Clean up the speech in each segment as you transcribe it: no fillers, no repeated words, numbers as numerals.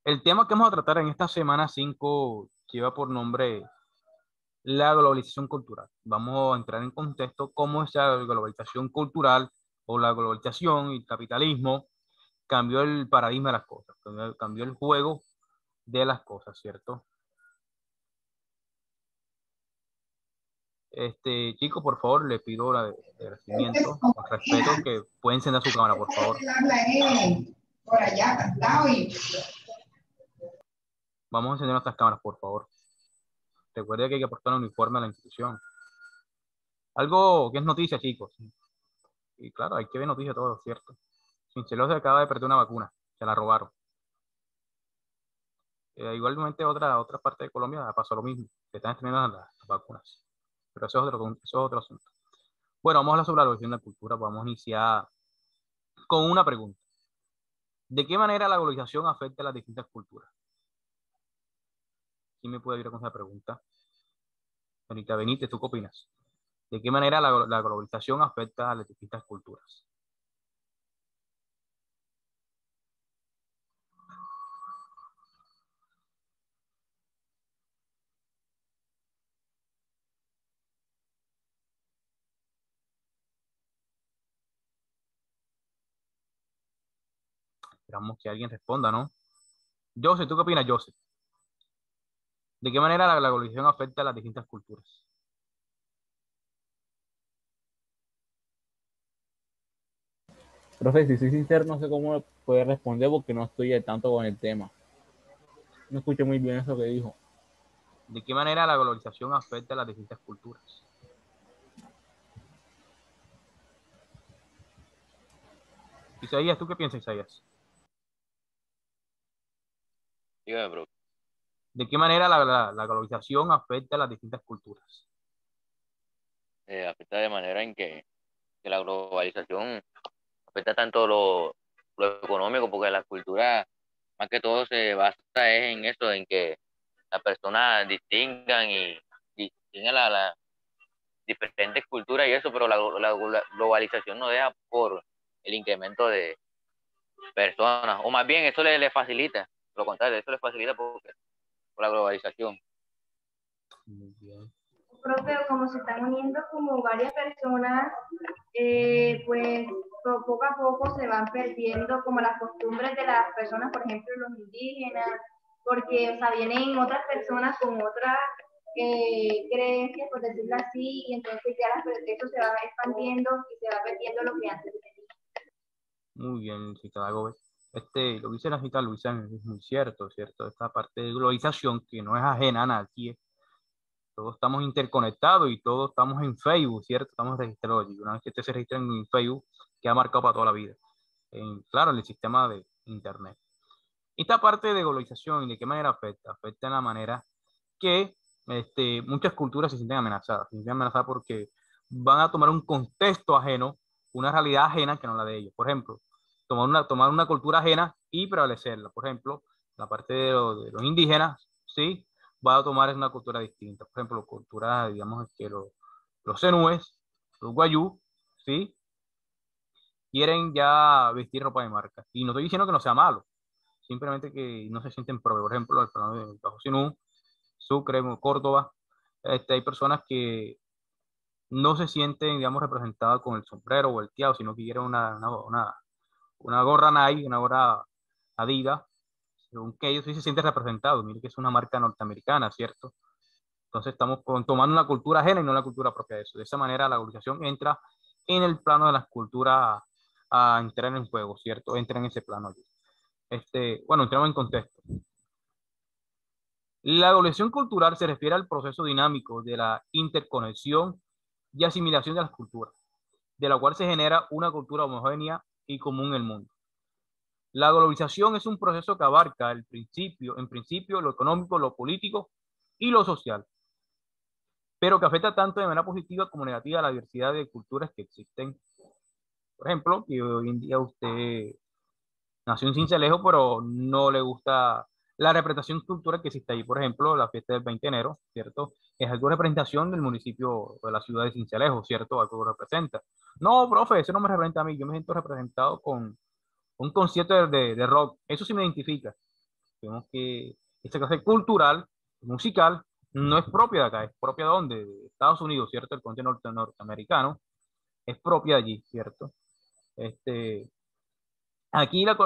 El tema que vamos a tratar en esta semana 5 lleva por nombre la globalización cultural. Vamos a entrar en contexto cómo esa globalización cultural o la globalización y el capitalismo cambió el paradigma de las cosas, cambió el juego de las cosas, ¿cierto? Chico, por favor, le pido de agradecimiento, con respeto, que pueden encender su cámara, por favor. Por allá, cantado y... Vamos a encender nuestras cámaras, por favor. Recuerde que hay que aportar un uniforme a la institución. Algo que es noticia, chicos. Y claro, hay que ver noticias todo, ¿cierto? Sincelejo se acaba de perder una vacuna, se la robaron. Igualmente otra parte de Colombia pasó lo mismo, que están estrenando las vacunas. Pero eso es otro asunto. Bueno, vamos a hablar sobre la evolución de la cultura. Vamos a iniciar con una pregunta. ¿De qué manera la globalización afecta a las distintas culturas? ¿Quién me puede ayudar con esa pregunta? Benita Benítez, ¿tú qué opinas? ¿De qué manera la globalización afecta a las distintas culturas? Esperamos que alguien responda, ¿no? Joseph, ¿tú qué opinas, Joseph? ¿De qué manera la globalización afecta a las distintas culturas? Profe, si soy sincero, no sé cómo poder responder porque no estoy al tanto con el tema. No escuché muy bien eso que dijo. ¿De qué manera la globalización afecta a las distintas culturas? Isaías, ¿tú qué piensas, Isaías? Dígame, bro. ¿De qué manera la globalización afecta a las distintas culturas? Afecta de manera en que la globalización afecta tanto lo económico, porque la cultura, más que todo, se basa es en eso, en que las personas distingan y distingan las diferentes culturas y eso, pero la globalización no deja por el incremento de personas, o más bien eso le facilita, lo contrario, eso le facilita por la globalización. Muy bien. Profe, como se están uniendo como varias personas, pues poco a poco se van perdiendo como las costumbres de las personas, por ejemplo, los indígenas, porque, o sea, vienen otras personas con otras creencias, por decirlo así, y entonces ya eso se va expandiendo y se va perdiendo lo que antes tenía. Muy bien, cita Gómez. Lo que dice la cita Luisa es muy cierto, ¿cierto? Esta parte de globalización que no es ajena a nadie. Todos estamos interconectados y todos estamos en Facebook, ¿cierto? Estamos registrados allí. Una vez que usted se registra en Facebook, queda marcado para toda la vida. Claro, en el sistema de Internet. Esta parte de globalización, ¿y de qué manera afecta? Afecta en la manera que muchas culturas se sienten amenazadas. Se sienten amenazadas porque van a tomar un contexto ajeno, una realidad ajena que no la de ellos. Por ejemplo, tomar una cultura ajena y prevalecerla. Por ejemplo, la parte de los indígenas, ¿sí? Va a tomar una cultura distinta. Por ejemplo, cultura, digamos, que los zenúes, los guayú, ¿sí? Quieren ya vestir ropa de marca. Y no estoy diciendo que no sea malo, simplemente que no se sienten pro. Por ejemplo, el plano de Bajo Sinú, Sucre, Córdoba, hay personas que no se sienten, digamos, representadas con el sombrero o el tiao, sino que quieren una gorra Nike, una gorra Adidas, según que ellos sí se sienten representados. Mire que es una marca norteamericana, ¿cierto? Entonces estamos tomando una cultura ajena y no la cultura propia de eso. De esa manera la globalización entra en el plano de las culturas a entrar en juego, ¿cierto? Entra en ese plano allí. Bueno, entramos en contexto. La globalización cultural se refiere al proceso dinámico de la interconexión y asimilación de las culturas, de la cual se genera una cultura homogénea y común en el mundo. La globalización es un proceso que abarca en principio, lo económico, lo político y lo social, pero que afecta tanto de manera positiva como negativa a la diversidad de culturas que existen. Por ejemplo, que hoy en día usted nació en Sincelejo, pero no le gusta la representación cultural que existe ahí. Por ejemplo, la fiesta del 20 de enero, ¿cierto? Es algo de representación del municipio de la ciudad de Sincelejo, ¿cierto? Algo que representa. No, profe, eso no me representa a mí. Yo me siento representado con un concierto de rock. Eso sí me identifica. Vemos que esta clase cultural, musical, no es propia de acá, es propia de ¿dónde? De Estados Unidos, ¿cierto? El continente norteamericano es propia de allí, ¿cierto? Aquí el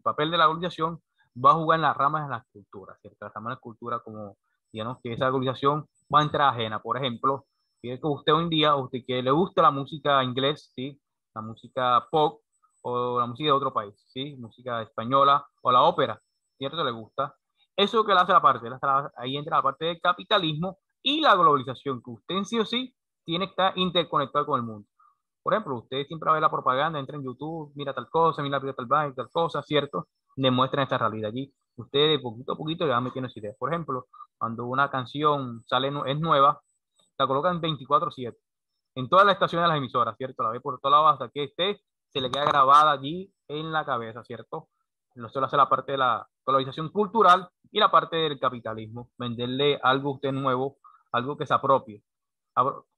papel de la globalización va a jugar en las ramas de la cultura, ¿cierto? Las ramas de la cultura como, digamos, que esa globalización va a entrar ajena. Por ejemplo, que usted hoy en día, usted que le gusta la música inglés, ¿sí? La música pop o la música de otro país, ¿sí? Música española o la ópera, ¿cierto? Le gusta. Eso que le hace la parte, ahí entra la parte del capitalismo y la globalización, que usted en sí o sí tiene que estar interconectado con el mundo. Por ejemplo, usted siempre ve la propaganda, entra en YouTube, mira tal cosa, mira tal baile, tal cosa, ¿cierto? Demuestran esta realidad allí. Usted de poquito a poquito le va metiendo esa idea. Por ejemplo, cuando una canción sale, es nueva, la colocan 24/7 en todas las estaciones de las emisoras, ¿cierto? La ve por todos lados hasta que se le queda grabada allí en la cabeza, ¿cierto? No solo hace la parte de la colonización cultural y la parte del capitalismo, venderle algo a usted nuevo, algo que se apropie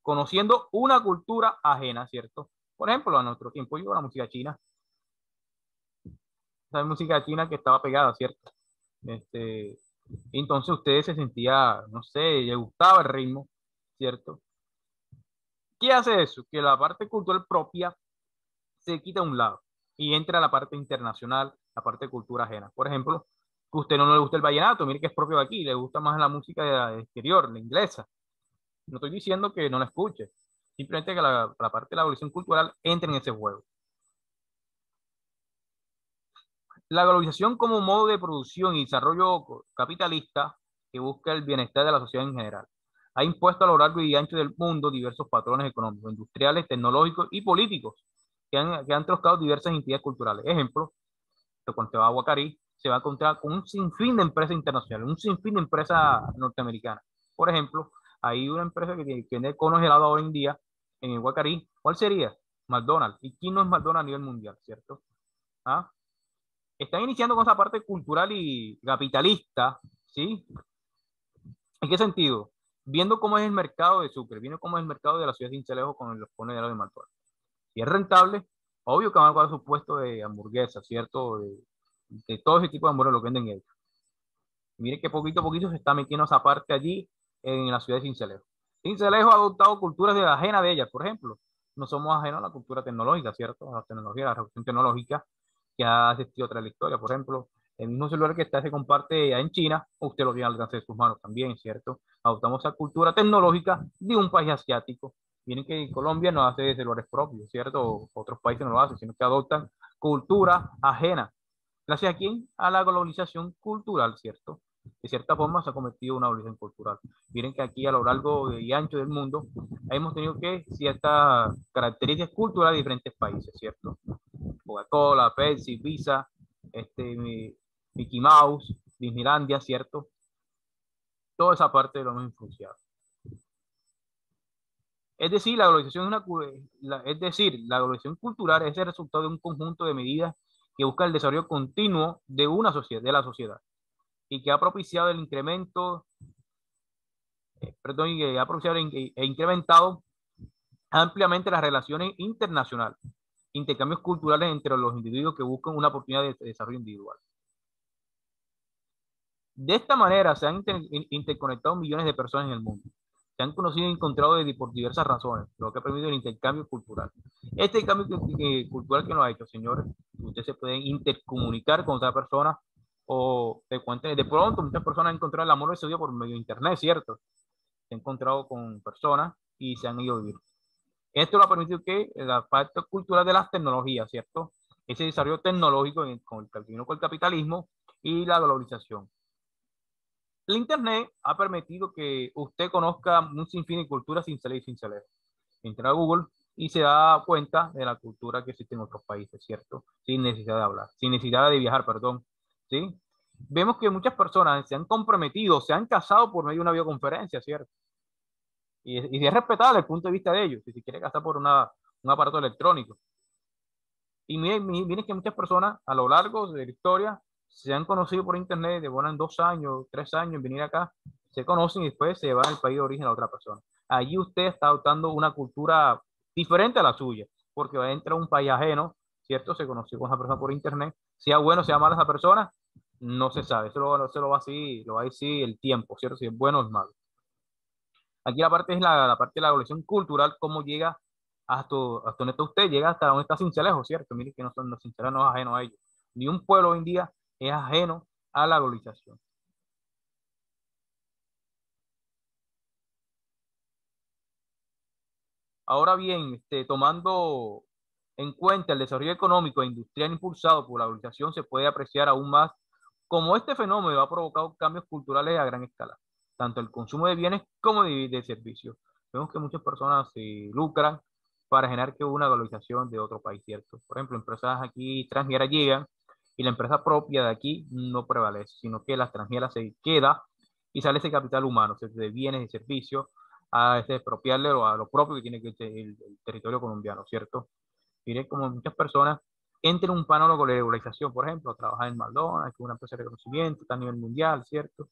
conociendo una cultura ajena, ¿cierto? Por ejemplo, a nuestro tiempo llegó la música china. Esa música china que estaba pegada, ¿cierto? Entonces usted se sentía, no sé, le gustaba el ritmo, ¿cierto? ¿Qué hace eso? Que la parte cultural propia se quita a un lado y entra la parte internacional, la parte de cultura ajena. Por ejemplo, que a usted no le gusta el vallenato, mire que es propio de aquí, le gusta más la música de exterior, la inglesa. No estoy diciendo que no la escuche, simplemente que la parte de la evolución cultural entre en ese juego. La globalización como modo de producción y desarrollo capitalista que busca el bienestar de la sociedad en general ha impuesto a lo largo y ancho del mundo diversos patrones económicos, industriales, tecnológicos y políticos que han trocado diversas entidades culturales. Ejemplo, cuando se va a Guacarí, se va a encontrar con un sinfín de empresas internacionales, un sinfín de empresas norteamericanas. Por ejemplo, hay una empresa que tiene conos helados hoy en día en el Guacarí. ¿Cuál sería? McDonald's. ¿Y quién no es McDonald's a nivel mundial, cierto? ¿Ah? Están iniciando con esa parte cultural y capitalista, ¿sí? ¿En qué sentido? Viendo cómo es el mercado de Sucre, viendo cómo es el mercado de la ciudad de Sincelejo con los conos helados de McDonald's. Si es rentable, obvio que van a pagar su puesto de hamburguesas, ¿cierto? De todo ese tipo de hamburguesas lo venden ellos. Mire que poquito a poquito se está metiendo esa parte allí en la ciudad de Sincelejo. Sincelejo ha adoptado culturas ajenas de ellas, por ejemplo. No somos ajenos a la cultura tecnológica, ¿cierto? A la tecnología, a la revolución tecnológica que ha asistido otra la historia. Por ejemplo, el mismo celular que se comparte allá en China, usted lo tiene al alcance de sus manos también, ¿cierto? Adoptamos esa cultura tecnológica de un país asiático. Miren que Colombia no hace celulares propios, ¿cierto? Otros países no lo hacen, sino que adoptan cultura ajena. Gracias a quién? A la globalización cultural, ¿cierto? De cierta forma se ha cometido una globalización cultural. Miren que aquí a lo largo y ancho del mundo hemos tenido que ciertas características culturales de diferentes países, ¿cierto? Coca-Cola, Pepsi, Visa, Mickey Mouse, Disneylandia, ¿cierto? Toda esa parte lo hemos influenciado. Es decir, la globalización la globalización cultural es el resultado de un conjunto de medidas que busca el desarrollo continuo de una sociedad, de la sociedad, y que ha propiciado el incremento, perdón, y que ha propiciado e incrementado ampliamente las relaciones internacionales, intercambios culturales entre los individuos que buscan una oportunidad de desarrollo individual. De esta manera se han interconectado millones de personas en el mundo. Se han conocido y encontrado por diversas razones, lo que ha permitido el intercambio cultural. Este cambio cultural que nos ha hecho, señores, usted se puede intercomunicar con otra persona o de pronto muchas personas han encontrado el amor de su vida por medio de internet, ¿cierto? Se han encontrado con personas y se han ido a vivir. Esto lo ha permitido que la parte cultural de las tecnologías, ¿cierto? Ese desarrollo tecnológico con el capitalismo y la globalización. El Internet ha permitido que usted conozca un sinfín de culturas sin salir sin saber. Entra a Google y se da cuenta de la cultura que existe en otros países, ¿cierto? Sin necesidad de hablar, sin necesidad de viajar, perdón, ¿sí? Vemos que muchas personas se han comprometido, se han casado por medio de una videoconferencia, ¿cierto? Y es respetable el punto de vista de ellos, si se quiere casar por un aparato electrónico. Y miren que muchas personas a lo largo de la historia se han conocido por internet, demoran 2 años, 3 años en venir acá, se conocen y después se van al país de origen a la otra persona. Allí usted está adoptando una cultura diferente a la suya, porque va a entrar a un país ajeno, ¿cierto? Se conoció con esa persona por internet, sea bueno, sea mala esa persona, No se sabe, se lo va así, lo va a decir el tiempo, ¿cierto? Si es bueno o es malo. Aquí la parte es la parte de la evolución cultural, cómo llega hasta donde está usted, llega hasta donde está Sincelejo, ¿cierto? Mire que no son los Sincelejo, no es ajeno a ellos. Ni un pueblo hoy en día es ajeno a la globalización. Ahora bien, tomando en cuenta el desarrollo económico e industrial impulsado por la globalización, se puede apreciar aún más cómo este fenómeno ha provocado cambios culturales a gran escala, tanto el consumo de bienes como de servicios. Vemos que muchas personas se lucran para generar que una globalización de otro país, ¿cierto? Por ejemplo, empresas aquí extranjeras llegan y la empresa propia de aquí no prevalece, sino que la extranjera se queda y sale ese capital humano, de bienes y servicios, a expropiarle a lo propio que tiene que el territorio colombiano, ¿cierto? Mire como muchas personas entran en un panorama de globalización, por ejemplo, trabajar en McDonald's, que es una empresa de reconocimiento, está a nivel mundial, ¿cierto?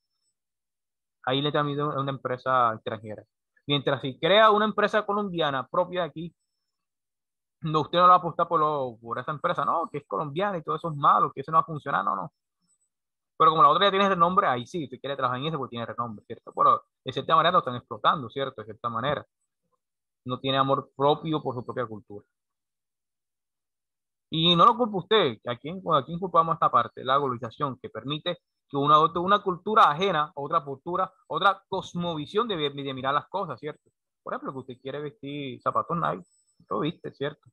Ahí le también a una empresa extranjera. Mientras si crea una empresa colombiana propia de aquí, no, usted no lo va a apostar por esa empresa, no, que es colombiana y todo eso es malo, que eso no va a funcionar, no, no. Pero como la otra ya tiene renombre, ahí sí, usted quiere trabajar en eso porque tiene renombre, ¿cierto? Pero de cierta manera lo están explotando, ¿cierto? De cierta manera. No tiene amor propio por su propia cultura. Y no lo culpa usted, ¿a quién culpamos esta parte? La globalización que permite que uno adopte una cultura ajena, otra cultura, otra cosmovisión de mirar las cosas, ¿cierto? Por ejemplo, que usted quiere vestir zapatos Nike, lo viste, ¿cierto?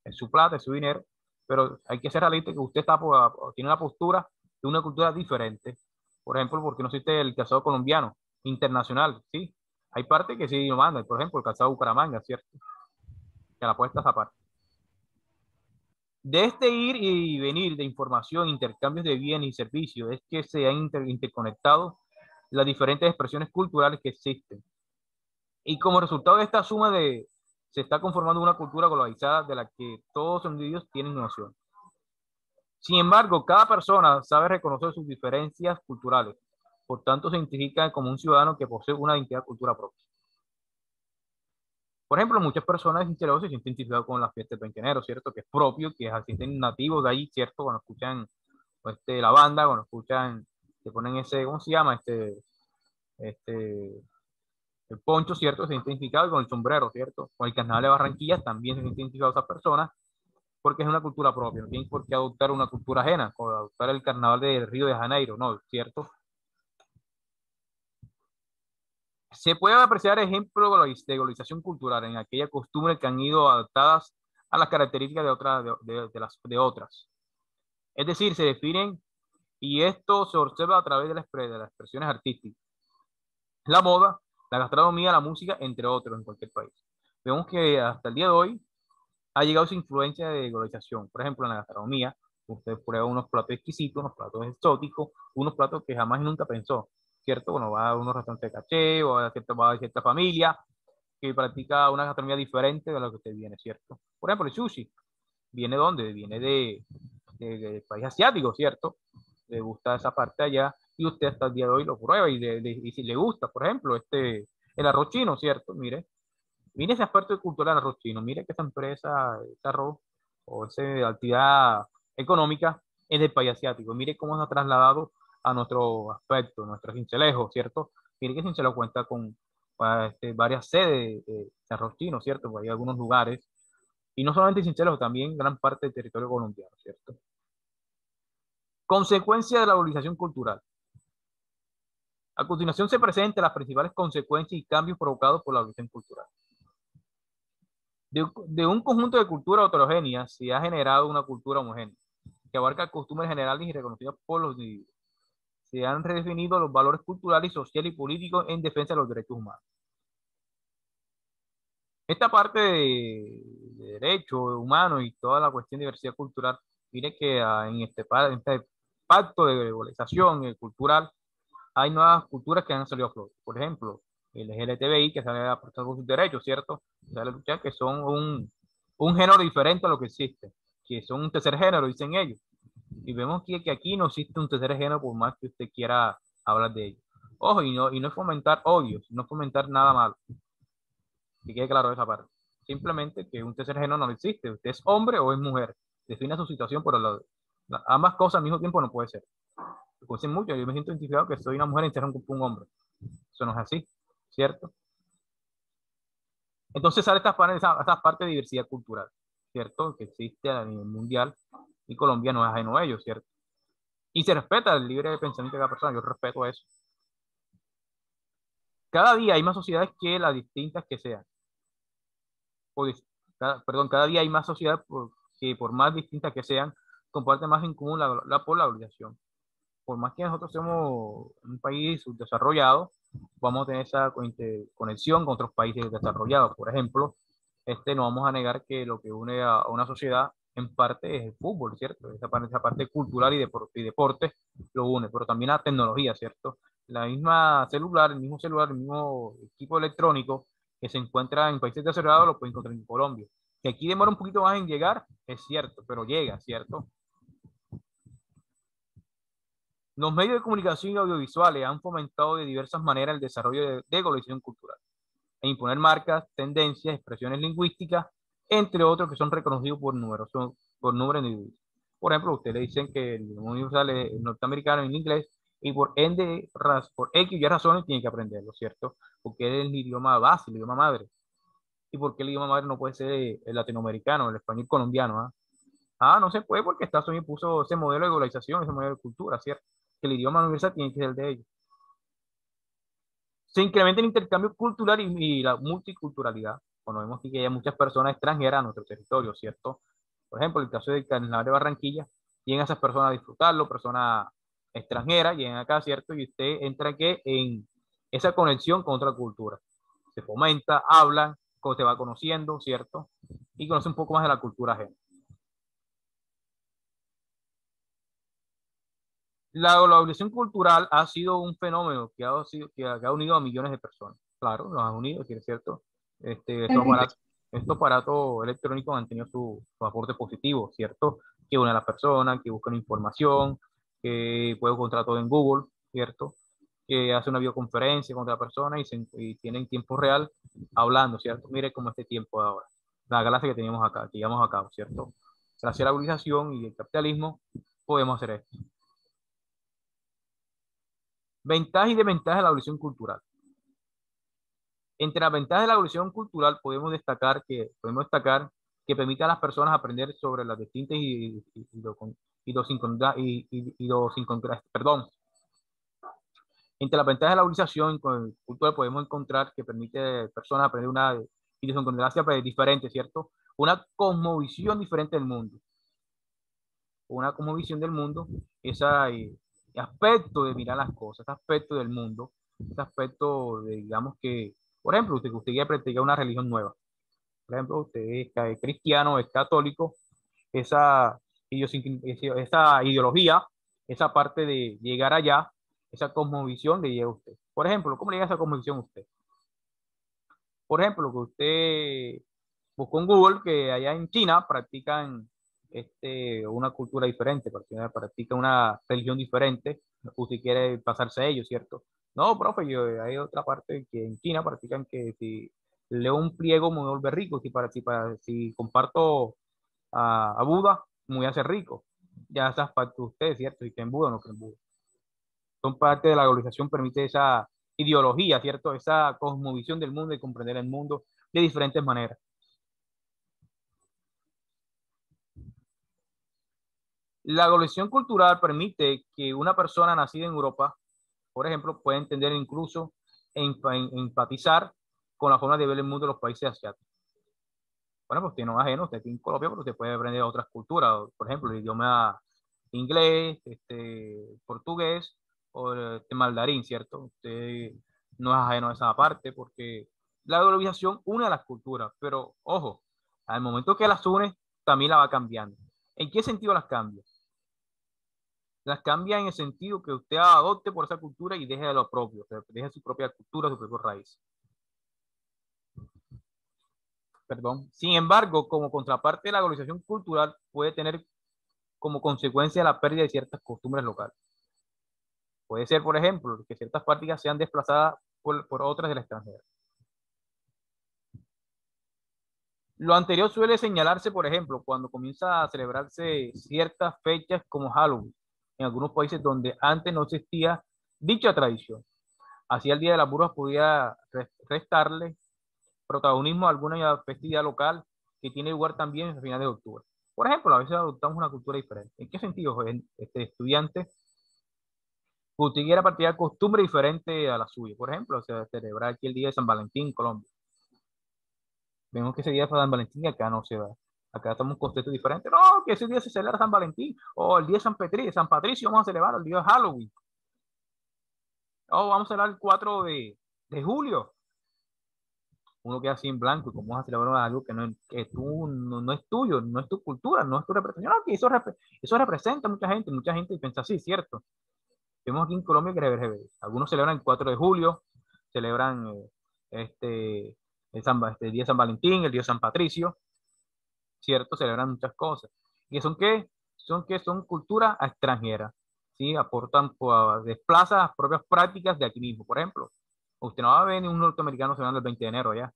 Es su plata, es su dinero, pero hay que ser realista que usted tiene una postura de una cultura diferente. Por ejemplo, porque no existe el calzado colombiano, internacional, ¿sí? Hay partes que sí lo mandan, por ejemplo, el calzado Bucaramanga, ¿cierto? Que la puesta esa parte. De este ir y venir de información, intercambios de bienes y servicios, es que se han interconectado las diferentes expresiones culturales que existen. Y como resultado de esta suma se está conformando una cultura globalizada de la que todos los individuos tienen noción. Sin embargo, cada persona sabe reconocer sus diferencias culturales, por tanto se identifica como un ciudadano que posee una identidad cultural propia. Por ejemplo, muchas personas en Sinceros se sienten identificados con la fiesta del 20 de enero, ¿cierto? Que es propio, que se sienten nativos de ahí, ¿cierto? Cuando escuchan la banda, cuando escuchan, se ponen ese, ¿cómo se llama? Este, el poncho, ¿cierto? Se sienten identificados con el sombrero, ¿cierto? Con el carnaval de Barranquilla también se sienten identificados esas personas porque es una cultura propia, no tienen por qué adoptar una cultura ajena, o adoptar el carnaval de Río de Janeiro, ¿no? ¿Cierto? Se puede apreciar ejemplos de globalización cultural en aquellas costumbres que han ido adaptadas a las características de otras. Es decir, se definen y esto se observa a través de las expresiones artísticas. La moda, la gastronomía, la música, entre otros, en cualquier país. Vemos que hasta el día de hoy ha llegado su influencia de globalización. Por ejemplo, en la gastronomía, usted prueba unos platos exquisitos, unos platos exóticos, unos platos que jamás y nunca pensó, ¿cierto? Bueno, va a unos restaurantes de caché o va a cierta familia que practica una gastronomía diferente de lo que usted viene, ¿cierto? Por ejemplo, el sushi, ¿viene de dónde? Viene de país asiático, ¿cierto? Le gusta esa parte allá y usted hasta el día de hoy lo prueba y si le gusta, por ejemplo, el arroz chino, ¿cierto? Mire ese aspecto cultural del arroz chino, mire que esa empresa, ese arroz o esa actividad económica es del país asiático. Mire cómo se ha trasladado a nuestro aspecto, nuestro Sincelejo, ¿cierto? Mire que Sincelejo cuenta con varias sedes de arroz chino, ¿cierto? Pues hay algunos lugares, y no solamente Sincelejo, también gran parte del territorio colombiano, ¿cierto? Consecuencia de la globalización cultural. A continuación se presentan las principales consecuencias y cambios provocados por la globalización cultural. De un conjunto de culturas heterogéneas se ha generado una cultura homogénea, que abarca costumbres generales y reconocidas por los individuos. Se han redefinido los valores culturales, sociales y políticos en defensa de los derechos humanos. Esta parte de derechos humanos y toda la cuestión de diversidad cultural, mire que en este pacto de globalización cultural hay nuevas culturas que han salido a flote. Por ejemplo, el LGTBI que sale a protestar por sus derechos, ¿cierto? Sale a luchar que son un género diferente a lo que existe, que son un tercer género, dicen ellos. Y vemos que aquí no existe un tercer género por más que usted quiera hablar de ello. Ojo, y no es fomentar odio, no es fomentar nada malo. Que quede claro esa parte. Simplemente que un tercer género no existe. Usted es hombre o es mujer. Defina su situación, pero ambas cosas al mismo tiempo no puede ser. Como dicen mucho, yo me siento identificado que soy una mujer encerrada en un hombre. Eso no es así, ¿cierto? Entonces sale esta parte de diversidad cultural, ¿cierto? Que existe a nivel mundial y Colombia no es ajeno a ello, ¿cierto? Y se respeta el libre pensamiento de cada persona, yo respeto eso. Cada día hay más sociedades que las distintas que sean. Perdón, cada día hay más sociedades que por más distintas que sean, comparten más en común la polarización. Por más que nosotros seamos un país subdesarrollado, vamos a tener esa conexión con otros países desarrollados. Por ejemplo, no vamos a negar que lo que une a una sociedad en parte es el fútbol, ¿cierto? Esa parte cultural y deporte lo une, pero también la tecnología, ¿cierto? La misma celular, el mismo celular, el mismo equipo electrónico que se encuentra en países desarrollados lo puede encontrar en Colombia. Que aquí demora un poquito más en llegar, es cierto, pero llega, ¿cierto? Los medios de comunicación y audiovisuales han fomentado de diversas maneras el desarrollo de globalización cultural e imponer marcas, tendencias, expresiones lingüísticas, entre otros que son reconocidos por número de individuos. Por ejemplo, ustedes le dicen que el idioma universal es el norteamericano en inglés y por X y Y razones tienen que aprenderlo, ¿cierto? Porque es el idioma base, el idioma madre. ¿Y por qué el idioma madre no puede ser el latinoamericano, el español colombiano? ¿Ah? No se puede porque Estados Unidos puso ese modelo de globalización, ese modelo de cultura, ¿cierto? Que el idioma universal tiene que ser el de ellos. Se incrementa el intercambio cultural y la multiculturalidad. Cuando vemos que hay muchas personas extranjeras a nuestro territorio, ¿cierto? Por ejemplo, el caso del Carnaval de Barranquilla, llegan esas personas a disfrutarlo, personas extranjeras, llegan acá, ¿cierto? Y usted entra en esa conexión con otra cultura. Se fomenta, hablan, se va conociendo, ¿cierto? Y conoce un poco más de la cultura ajena. La globalización cultural ha sido un fenómeno que ha unido a millones de personas. Claro, nos ha unido, es cierto. Estos aparatos electrónicos han tenido su aporte positivo, ¿cierto? Que une a las personas, que buscan información, que puede encontrar todo en Google, ¿cierto? Que hace una videoconferencia con otra persona y tienen tiempo real hablando, ¿cierto? Mire cómo este tiempo de ahora. La galaxia que teníamos acá, que llevamos a cabo, ¿cierto? Gracias a la globalización y el capitalismo podemos hacer esto. Ventajas y desventajas de la evolución cultural. Entre las ventajas de la evolución cultural podemos destacar que permite a las personas aprender sobre las distintas perdón. Entre las ventajas de la evolución cultural podemos encontrar que permite a las personas aprender una idiosincrasia diferente, ¿cierto? Una cosmovisión diferente del mundo. Una cosmovisión del mundo, ese aspecto de mirar las cosas, ese aspecto del mundo, ese aspecto de, digamos que, por ejemplo, usted quiere practicar una religión nueva. Por ejemplo, usted es cristiano, es católico, esa ideología, esa parte de llegar allá, esa cosmovisión le llega a usted. Por ejemplo, ¿cómo le llega esa cosmovisión a usted? Por ejemplo, que usted buscó en Google que allá en China practican una cultura diferente, practican una religión diferente, usted quiere pasarse a ellos, ¿cierto? No, profe, hay otra parte que en China practican que si leo un pliego me vuelve rico, si comparto a Buda, me voy a hacer rico. Ya esas partes de ustedes, ¿cierto? Si creen Buda o no creen Buda. Son parte de la globalización, permite esa ideología, ¿cierto? Esa cosmovisión del mundo y comprender el mundo de diferentes maneras. La globalización cultural permite que una persona nacida en Europa, por ejemplo, pueda entender incluso empatizar con la forma de ver el mundo de los países asiáticos. Bueno, pues usted no es ajeno, usted aquí en Colombia, pero usted puede aprender otras culturas, por ejemplo, el idioma inglés, portugués o mandarín, ¿cierto? Usted no es ajeno a esa parte porque la globalización une a las culturas, pero ojo, al momento que las une, también la va cambiando. ¿En qué sentido las cambia? Las cambia en el sentido que usted adopte por esa cultura y deje de lo propio, deje su propia cultura, su propio raíz. Perdón. Sin embargo, como contraparte de la globalización cultural puede tener como consecuencia la pérdida de ciertas costumbres locales. Puede ser, por ejemplo, que ciertas prácticas sean desplazadas por otras del extranjero. Lo anterior suele señalarse, por ejemplo, cuando comienza a celebrarse ciertas fechas como Halloween, en algunos países donde antes no existía dicha tradición. Así el Día de las Brujas podía restarle protagonismo a alguna festividad local que tiene lugar también a finales de octubre. Por ejemplo, a veces adoptamos una cultura diferente. ¿En qué sentido, joven, estudiante? Usted quiere partir de costumbre diferente a la suya. Por ejemplo, se celebra aquí el Día de San Valentín en Colombia. Vemos que ese día de San Valentín acá no se da. Acá estamos en contextos diferentes. No, que ese día se celebra San Valentín. O el día de San Patricio vamos a celebrar el día de Halloween. O vamos a celebrar el 4 de julio. Uno queda así en blanco y cómo vas a celebrar algo que no es tuyo, no es tu cultura, no es tu representación. No, que eso representa a mucha gente piensa así, ¿cierto? Vemos aquí en Colombia que algunos celebran el 4 de julio, celebran el día de San Valentín, el día de San Patricio, ¿cierto? Celebran muchas cosas. ¿Y son qué? Son cultura extranjera, ¿sí? Aportan, desplazan las propias prácticas de aquí mismo. Por ejemplo, usted no va a ver ni un norteamericano celebrando el 20 de enero ya.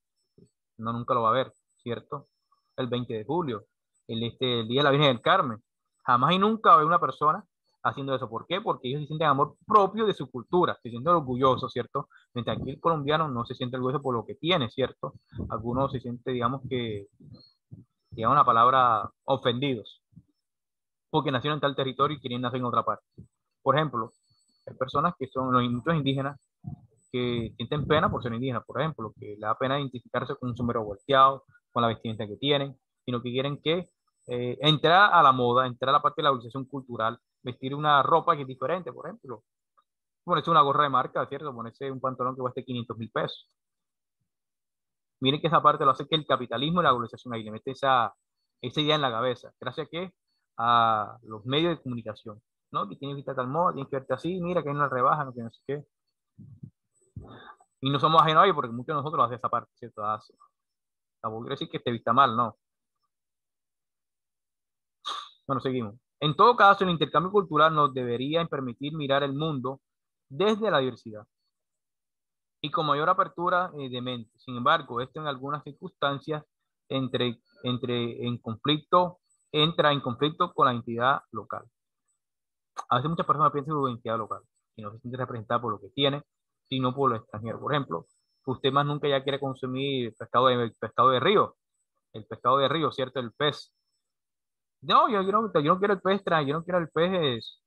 No, nunca lo va a ver, ¿cierto? El 20 de julio, el Día de la Virgen del Carmen. Jamás y nunca va a haber una persona haciendo eso. ¿Por qué? Porque ellos se sienten amor propio de su cultura, se sienten orgullosos, ¿cierto? Mientras aquí el colombiano no se siente orgulloso por lo que tiene, ¿cierto? Algunos se sienten, digamos la palabra, ofendidos, porque nacieron en tal territorio y quieren nacer en otra parte. Por ejemplo, hay personas que son muchos indígenas que sienten pena por ser indígenas, por ejemplo, que le da pena identificarse con un sombrero volteado, con la vestimenta que tienen, sino que quieren que entrar a la moda, entrar a la parte de la organización cultural, vestir una ropa que es diferente, por ejemplo, ponerse una gorra de marca, ¿cierto? Ponerse un pantalón que cueste 500.000 pesos. Miren que esa parte lo hace que el capitalismo y la globalización ahí le mete esa idea en la cabeza. Gracias a los medios de comunicación, ¿no? Que tienes que estar tal moda, tienes que verte así, mira que hay una rebaja, no, que no sé qué. Y no somos ajenos a ello porque muchos de nosotros hacen esa parte, ¿cierto? Tampoco quiero decir que te vista mal, no. Bueno, seguimos. En todo caso, el intercambio cultural nos debería permitir mirar el mundo desde la diversidad y con mayor apertura de mente. Sin embargo, esto en algunas circunstancias entra en conflicto con la identidad local. A veces muchas personas piensan en su identidad local y no se siente representada por lo que tiene, sino por lo extranjero. Por ejemplo, usted más nunca ya quiere consumir pescado de río, el pescado de río, ¿cierto? El pez. No, yo no quiero el pez yo no quiero el pez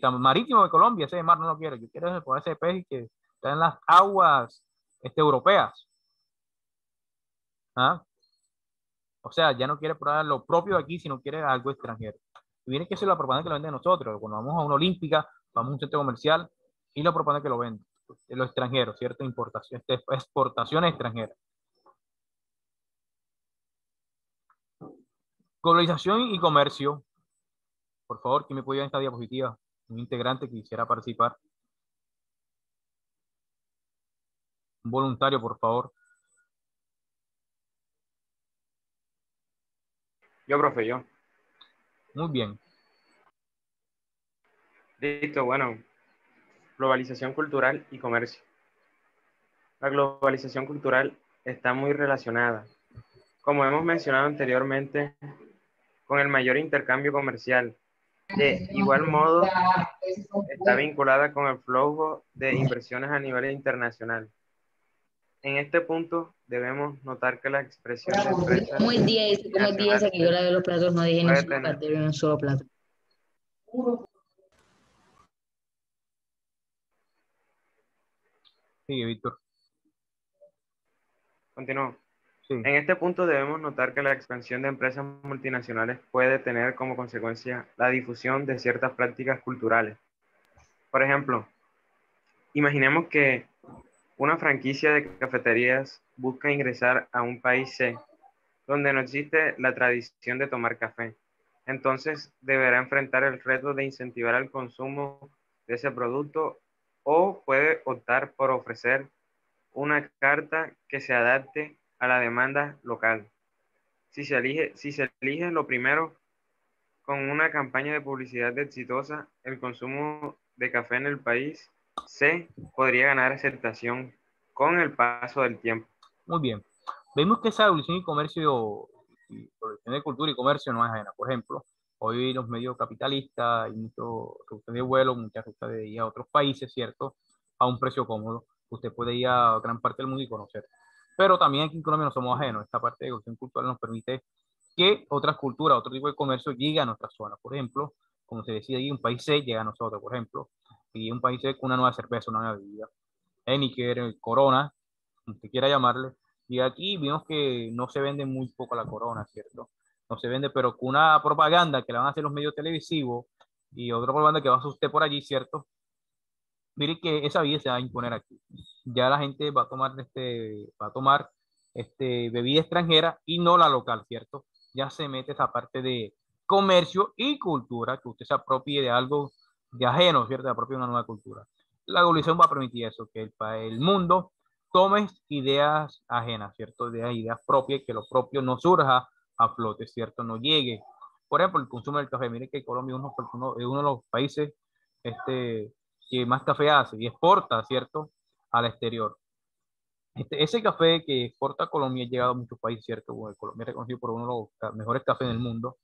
tan marítimo de Colombia, ese de mar no lo quiero. Yo quiero poner ese pez que está en las aguas europeas. ¿Ah? O sea, ya no quiere probar lo propio de aquí, sino quiere algo extranjero. Y viene que eso es la propaganda que lo venden nosotros. Cuando vamos a una olímpica, vamos a un centro comercial y la propaganda que lo venden. De los extranjeros, ¿cierto? Exportaciones extranjeras. Globalización y comercio. Por favor, ¿quién me puede ayudar en esta diapositiva? Un integrante que quisiera participar. Un voluntario, por favor. Yo, profe, yo. Muy bien. Listo, bueno. Globalización cultural y comercio. La globalización cultural está muy relacionada, como hemos mencionado anteriormente, con el mayor intercambio comercial. De igual modo, está vinculada con el flujo de inversiones a nivel internacional. En este punto debemos notar que la expresión de empresas ¿Cómo es día ese? ¿Cómo es día ese que yo lavé los platos? No dije ni un puede solo tener- cartero ni un solo plato. Sí, Víctor. Continúo. Sí. En este punto debemos notar que la expansión de empresas multinacionales puede tener como consecuencia la difusión de ciertas prácticas culturales. Por ejemplo, imaginemos que una franquicia de cafeterías busca ingresar a un país C, donde no existe la tradición de tomar café. Entonces deberá enfrentar el reto de incentivar el consumo de ese producto o puede optar por ofrecer una carta que se adapte a la demanda local. Si se elige lo primero, con una campaña de publicidad exitosa, el consumo de café en el país C podría ganar aceptación con el paso del tiempo. Muy bien. Vemos que esa evolución y comercio, y evolución de cultura y comercio no es ajena. Por ejemplo, Hoy los medios capitalistas, hay muchas rutas de vuelo, muchas rutas de ir a otros países, ¿cierto? A un precio cómodo. Usted puede ir a gran parte del mundo y conocer. Pero también aquí en Colombia no somos ajenos. Esta parte de evolución cultural nos permite que otras culturas, otro tipo de comercio llegue a nuestra zona. Por ejemplo, como se decía ahí, un país C llega a nosotros, por ejemplo, y un país C con una nueva cerveza, una nueva bebida. Heineken, Corona, como usted quiera llamarle. Y aquí vimos que no se vende muy poco la Corona, ¿cierto? No se vende, pero con una propaganda que la van a hacer los medios televisivos y otra propaganda que va a hacer usted por allí, ¿cierto? Mire que esa bebida se va a imponer aquí. Ya la gente va a tomar bebida extranjera y no la local, ¿cierto? Ya se mete esa parte de comercio y cultura, que usted se apropie de algo de ajeno, ¿cierto? Se apropie de una nueva cultura. La globalización va a permitir eso, que el mundo tome ideas ajenas, ¿cierto? De ideas propias, que lo propio no surja a flote, ¿cierto? No llegue. Por ejemplo, el consumo del café. Mire que Colombia es uno de los países que más café hace y exporta, ¿cierto? Al exterior. Ese café que exporta Colombia ha llegado a muchos países, ¿cierto? Bueno, Colombia es reconocido por uno de los mejores cafés del mundo,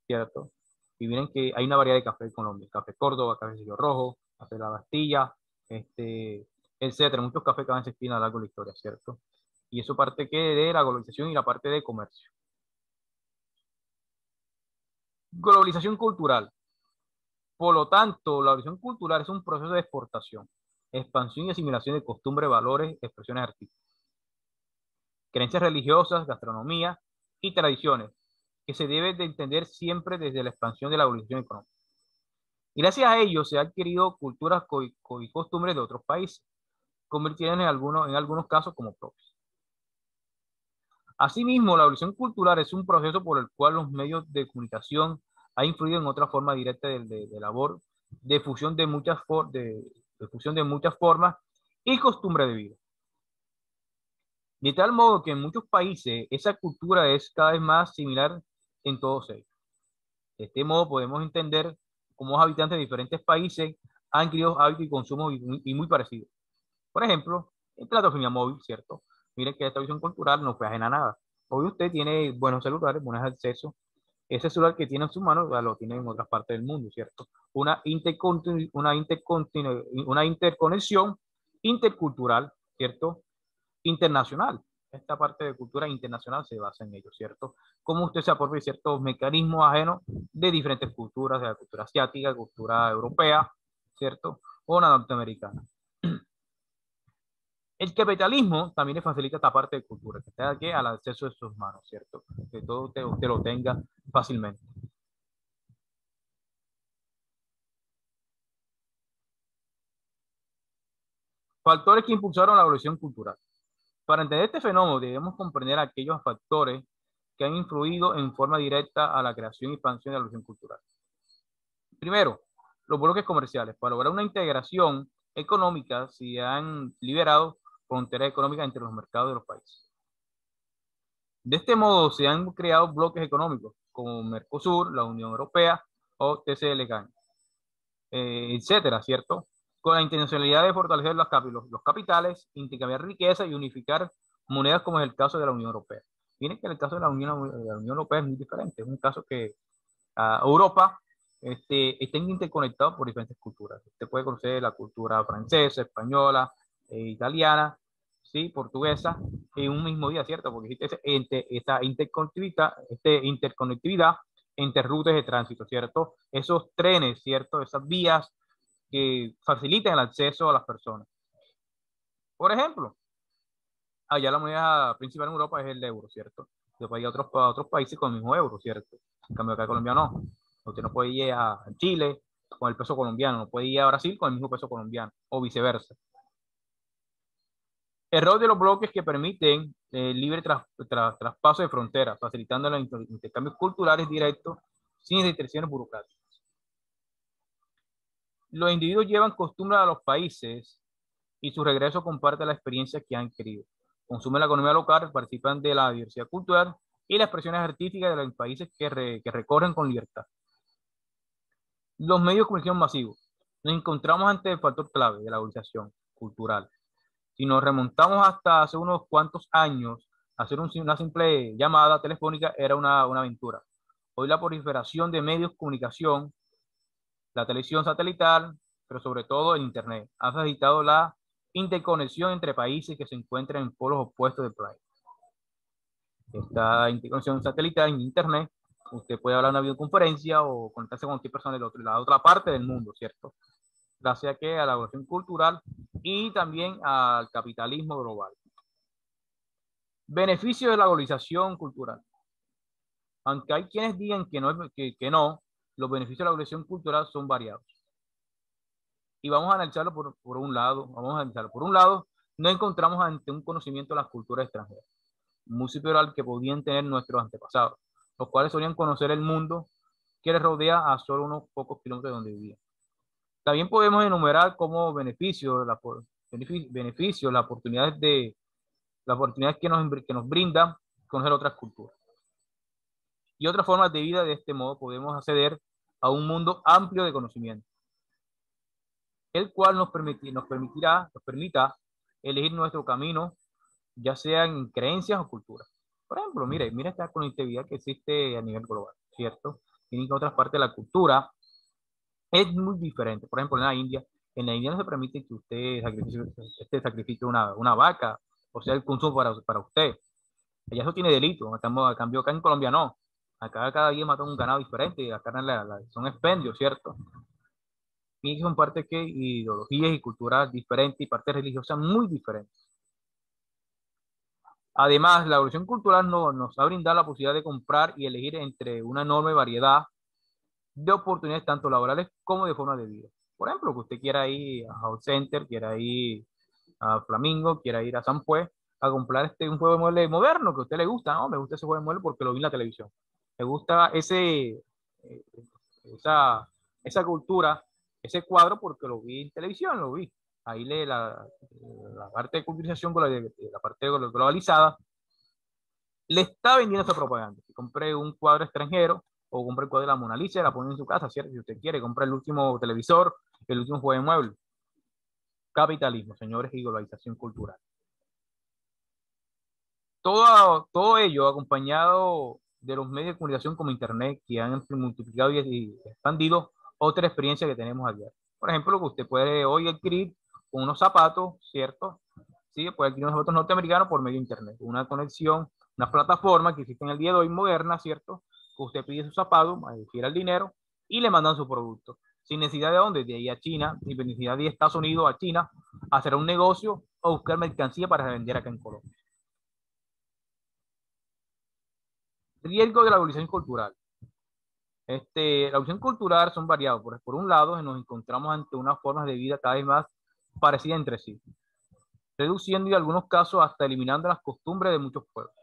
¿cierto? Y miren que hay una variedad de café en Colombia. Café Córdoba, café Sello Rojo, café La Bastilla, etcétera. Muchos cafés que van a existir a lo largo de la historia, ¿cierto? Y eso parte que de la globalización y la parte de comercio. Globalización cultural. Por lo tanto, la globalización cultural es un proceso de exportación, expansión y asimilación de costumbres, valores, expresiones artísticas, creencias religiosas, gastronomía y tradiciones, que se debe de entender siempre desde la expansión de la globalización económica. Y gracias a ello se han adquirido culturas y costumbres de otros países, convirtiendo en algunos casos como propios. Asimismo, la evolución cultural es un proceso por el cual los medios de comunicación han influido en otra forma directa de labor, de fusión de muchas formas y costumbres de vida. De tal modo que en muchos países esa cultura es cada vez más similar en todos ellos. De este modo podemos entender cómo los habitantes de diferentes países han adquirido hábitos y consumos muy parecidos. Por ejemplo, el telefonía móvil, ¿cierto? Miren que esta visión cultural no fue ajena a nada. Hoy usted tiene buenos celulares, buenos accesos. Ese celular que tiene en su mano ya lo tiene en otras partes del mundo, ¿cierto? Una interconexión intercultural, ¿cierto? Internacional. Esta parte de cultura internacional se basa en ello, ¿cierto? Cómo usted se apropia de ciertos mecanismos ajenos de diferentes culturas, de la cultura asiática, cultura europea, ¿cierto? O la norteamericana. El capitalismo también le facilita esta parte de cultura, que tenga que al acceso de sus manos, ¿cierto? Que todo usted lo tenga fácilmente. Factores que impulsaron la evolución cultural. Para entender este fenómeno debemos comprender aquellos factores que han influido en forma directa a la creación y expansión de la evolución cultural. Primero, los bloques comerciales. Para lograr una integración económica se han liberado fronteras económicas entre los mercados de los países. De este modo se han creado bloques económicos como Mercosur, la Unión Europea o TCLG, etcétera, ¿cierto? Con la intencionalidad de fortalecer los capitales, intercambiar riqueza y unificar monedas como es el caso de la Unión Europea. Miren que el caso de la Unión Europea es muy diferente. Es un caso que Europa está interconectado por diferentes culturas. Usted puede conocer la cultura francesa, española, italiana, ¿sí? Portuguesa, en un mismo día, ¿cierto? Porque existe esta interconectividad entre rutas de tránsito, ¿cierto? Esos trenes, ¿cierto? Esas vías que facilitan el acceso a las personas. Por ejemplo, allá la moneda principal en Europa es el euro, ¿cierto? Después hay otros países con el mismo euro, ¿cierto? En cambio acá en Colombia no. Usted no puede ir a Chile con el peso colombiano, no puede ir a Brasil con el mismo peso colombiano, o viceversa. El rol de los bloques que permiten libre traspaso de fronteras, facilitando los intercambios culturales directos sin restricciones burocráticas. Los individuos llevan costumbres a los países y su regreso comparte la experiencia que han querido. Consumen la economía local, participan de la diversidad cultural y las expresiones artísticas de los países que recorren con libertad. Los medios de comunicación masivos. Nos encontramos ante el factor clave de la globalización cultural. Si nos remontamos hasta hace unos cuantos años, hacer una simple llamada telefónica era una aventura. Hoy la proliferación de medios de comunicación, la televisión satelital, pero sobre todo el Internet, ha facilitado la interconexión entre países que se encuentran en polos opuestos del planeta. Esta interconexión satelital en Internet, usted puede hablar en una videoconferencia o conectarse con cualquier persona de la otra parte del mundo, ¿cierto? Gracias a la evolución cultural y también al capitalismo global. Beneficios de la globalización cultural. Aunque hay quienes digan que no, los beneficios de la globalización cultural son variados. Y vamos a analizarlo por un lado. Por un lado, no encontramos ante un conocimiento de las culturas extranjeras, muy superior al que podían tener nuestros antepasados, los cuales solían conocer el mundo que les rodea a solo unos pocos kilómetros de donde vivían. También podemos enumerar como beneficios las oportunidades que nos brinda conocer otras culturas. Y otras formas de vida. De este modo podemos acceder a un mundo amplio de conocimiento, el cual nos permita elegir nuestro camino, ya sea en creencias o culturas. Por ejemplo, mira esta conectividad que existe a nivel global, ¿cierto? Y en otras partes de la cultura es muy diferente. Por ejemplo, en la India no se permite que usted sacrifique una vaca, o sea, el consumo para usted. Allá eso tiene delito. A cambio, acá en Colombia no. Acá cada día matan un ganado diferente y las carnes son expendios, ¿cierto? Y son partes que ideologías y culturas diferentes y partes religiosas muy diferentes. Además, la evolución cultural nos ha brindado la posibilidad de comprar y elegir entre una enorme variedad de oportunidades tanto laborales como de forma de vida. Por ejemplo, que usted quiera ir a House Center, quiera ir a Flamingo, quiera ir a San Pues, a comprar un juego de muebles moderno que a usted le gusta, ¿no? Me gusta ese juego de muebles porque lo vi en la televisión. Me gusta esa cultura, ese cuadro porque lo vi en televisión, lo vi. Ahí la parte de culturización con la parte globalizada le está vendiendo esa propaganda. Si compré un cuadro extranjero o compré el cuadro de la Mona Lisa, la pone en su casa, ¿cierto? Si usted quiere, compra el último televisor, el último juego de muebles. Capitalismo, señores, y globalización cultural. Todo ello acompañado de los medios de comunicación como Internet, que han multiplicado y expandido otra experiencia que tenemos allá. Por ejemplo, que usted puede hoy adquirir unos zapatos, ¿cierto? Sí, puede adquirir unos zapatos norteamericanos por medio de Internet. Una conexión, una plataforma que existe en el día de hoy moderna, ¿cierto? Que usted pide sus zapatos, gira el dinero y le mandan su producto. Sin necesidad de dónde, de ahí a China, sin necesidad de Estados Unidos a China, hacer un negocio o buscar mercancía para vender acá en Colombia. Riesgo de la evolución cultural. La evolución cultural son variados. Por un lado, nos encontramos ante unas formas de vida cada vez más parecidas entre sí, reduciendo y en algunos casos hasta eliminando las costumbres de muchos pueblos,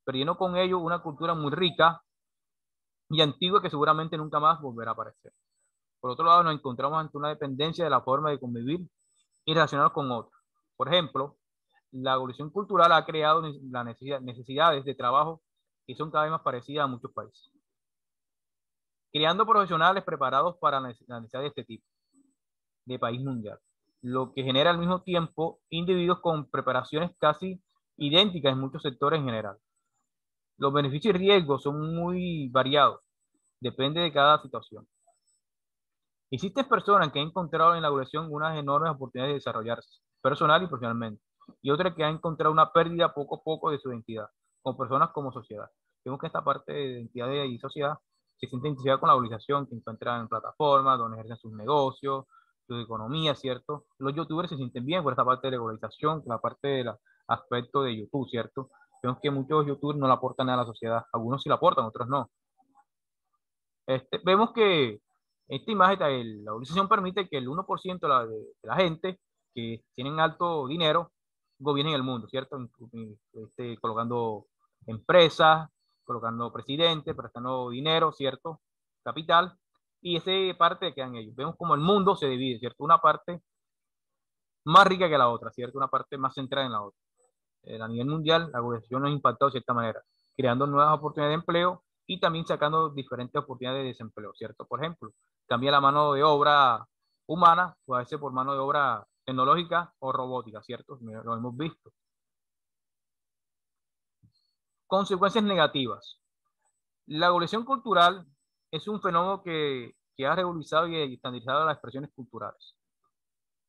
perdiendo con ello una cultura muy rica y antigua que seguramente nunca más volverá a aparecer. Por otro lado, nos encontramos ante una dependencia de la forma de convivir y relacionarnos con otros. Por ejemplo, la evolución cultural ha creado necesidades de trabajo que son cada vez más parecidas a muchos países, creando profesionales preparados para la necesidad de este tipo de país mundial, lo que genera al mismo tiempo individuos con preparaciones casi idénticas en muchos sectores en general. Los beneficios y riesgos son muy variados, depende de cada situación. Existen personas que han encontrado en la evolución unas enormes oportunidades de desarrollarse personal y profesionalmente, y otras que han encontrado una pérdida poco a poco de su identidad, como personas como sociedad. Vemos que esta parte de identidad y sociedad se siente identificada con la globalización, que encuentran en plataformas donde ejercen sus negocios, su economía, ¿cierto? Los youtubers se sienten bien por esta parte de la globalización, la parte del aspecto de YouTube, ¿cierto? Vemos que muchos youtubers no le aportan nada a la sociedad, algunos sí la aportan, otros no. Vemos que esta imagen, la globalización permite que el 1% de la gente que tienen alto dinero gobierne el mundo, ¿cierto? Colocando empresas, colocando presidentes, prestando dinero, ¿cierto? Capital, y esa parte quedan ellos. Vemos como el mundo se divide, ¿cierto? Una parte más rica que la otra, ¿cierto? Una parte más centrada en la otra. A nivel mundial, la globalización nos ha impactado de cierta manera, creando nuevas oportunidades de empleo y también sacando diferentes oportunidades de desempleo, ¿cierto? Por ejemplo, cambia la mano de obra humana, puede ser por mano de obra tecnológica o robótica, ¿cierto? Lo hemos visto. Consecuencias negativas. La evolución cultural es un fenómeno que ha revolucionado y estandarizado las expresiones culturales.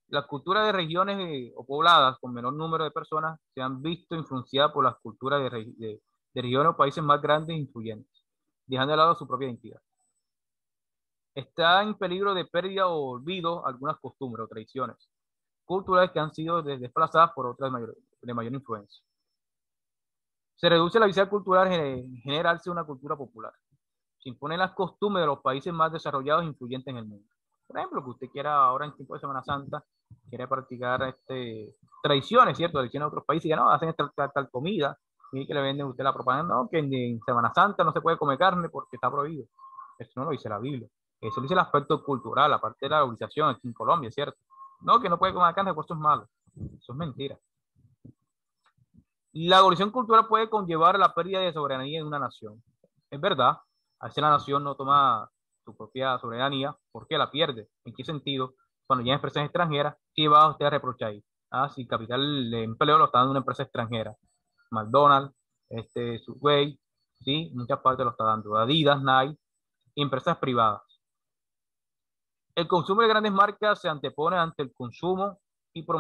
Las culturas de regiones o pobladas con menor número de personas se han visto influenciadas por las culturas de regiones o países más grandes e influyentes, dejando de lado su propia identidad. Está en peligro de pérdida o olvido algunas costumbres o tradiciones culturales que han sido desplazadas por otras de mayor influencia. Se reduce la diversidad cultural en generarse una cultura popular. Se imponen las costumbres de los países más desarrollados e influyentes en el mundo. Por ejemplo, que usted quiera ahora en tiempo de Semana Santa, quiere practicar tradiciones, ¿cierto? Tradiciones de otros países, que no, hacen tal comida, y que le venden a usted la propaganda, no, que en Semana Santa no se puede comer carne porque está prohibido. Eso no lo dice la Biblia. Eso dice el aspecto cultural, aparte de la globalización aquí en Colombia, ¿cierto? No, que no puede comer carne porque eso es malo. Eso es mentira. La evolución cultural puede conllevar la pérdida de soberanía en una nación. Es verdad, a veces la nación no toma su propia soberanía. ¿Por qué la pierde? ¿En qué sentido? Cuando llegan empresas extranjeras, ¿qué va usted a reprochar ahí? Si capital de empleo lo está dando una empresa extranjera. McDonald's, Subway, ¿sí? Muchas partes lo está dando. Adidas, Nike, empresas privadas. El consumo de grandes marcas se antepone ante el consumo y promoción